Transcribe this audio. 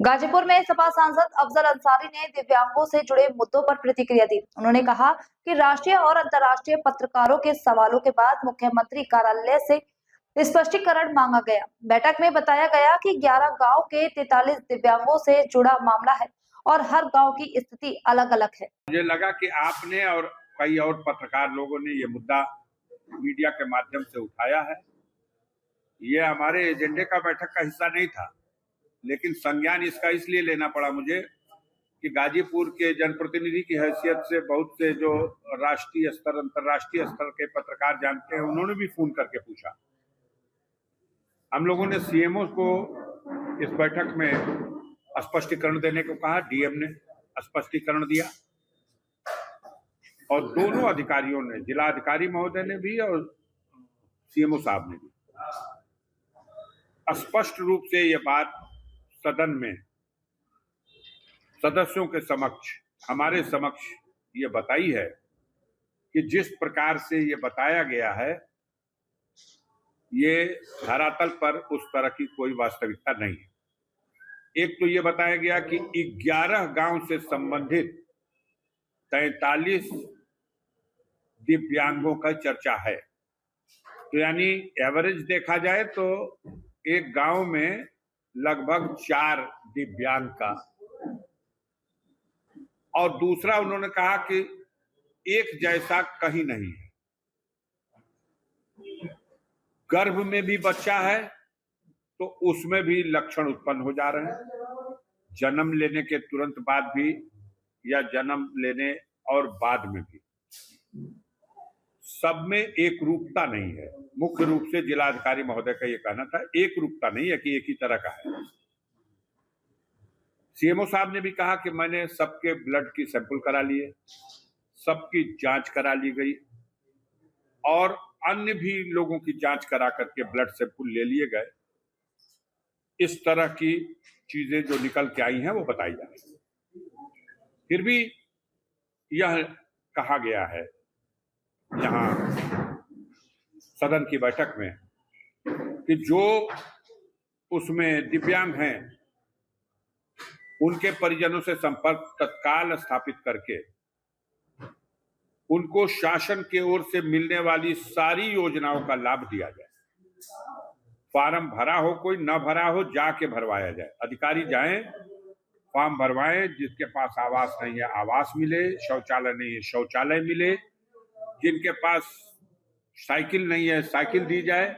गाजीपुर में सपा सांसद अफजल अंसारी ने दिव्यांगों से जुड़े मुद्दों पर प्रतिक्रिया दी। उन्होंने कहा कि राष्ट्रीय और अंतर्राष्ट्रीय पत्रकारों के सवालों के बाद मुख्यमंत्री कार्यालय से स्पष्टीकरण मांगा गया। बैठक में बताया गया कि 11 गांव के 43 दिव्यांगों से जुड़ा मामला है और हर गांव की स्थिति अलग अलग है। मुझे लगा कि आपने और कई और पत्रकार लोगों ने ये मुद्दा मीडिया के माध्यम से उठाया है। ये हमारे एजेंडे का बैठक का हिस्सा नहीं था, लेकिन संज्ञान इसका इसलिए लेना पड़ा मुझे कि गाजीपुर के जनप्रतिनिधि की हैसियत से बहुत से जो राष्ट्रीय स्तर अंतर्राष्ट्रीय स्तर के पत्रकार जानते हैं, उन्होंने भी फोन करके पूछा। हम लोगों ने सीएमओ को इस बैठक में स्पष्टीकरण देने को कहा। डीएम ने स्पष्टीकरण दिया और दोनों अधिकारियों ने, जिला अधिकारी महोदय ने भी और सीएमओ साहब ने भी स्पष्ट रूप से ये बात सदन में सदस्यों के समक्ष, हमारे समक्ष ये बताई है कि जिस प्रकार से ये बताया गया है, ये धरातल पर उस तरह की कोई वास्तविकता नहीं है। एक तो ये बताया गया कि 11 गांव से संबंधित 43 दिव्यांगों का चर्चा है। तो यानी एवरेज देखा जाए तो एक गांव में लगभग 4 दिव्यांग का। और दूसरा उन्होंने कहा कि एक जैसा कहीं नहीं है। गर्भ में भी बच्चा है तो उसमें भी लक्षण उत्पन्न हो जा रहे हैं, जन्म लेने के तुरंत बाद भी या जन्म लेने और बाद में भी। सब में एक रूपता नहीं है। मुख्य रूप से जिलाधिकारी महोदय का यह कहना था, एक रूपता नहीं है कि एक ही तरह का है। सीएमओ साहब ने भी कहा कि मैंने सबके ब्लड की सैंपल करा लिए, सबकी जांच करा ली गई और अन्य भी लोगों की जांच करा करके ब्लड सैंपल ले लिए गए। इस तरह की चीजें जो निकल के आई हैं वो बताई जा रही है। फिर भी यह कहा गया है यहाँ सदन की बैठक में कि जो उसमें दिव्यांग हैं उनके परिजनों से संपर्क तत्काल स्थापित करके उनको शासन की ओर से मिलने वाली सारी योजनाओं का लाभ दिया जाए। फार्म भरा हो, कोई न भरा हो, जाके भरवाया जाए। अधिकारी जाएं, फॉर्म भरवाएं। जिसके पास आवास नहीं है आवास मिले, शौचालय नहीं है शौचालय मिले, जिनके पास साइकिल नहीं है साइकिल दी जाए।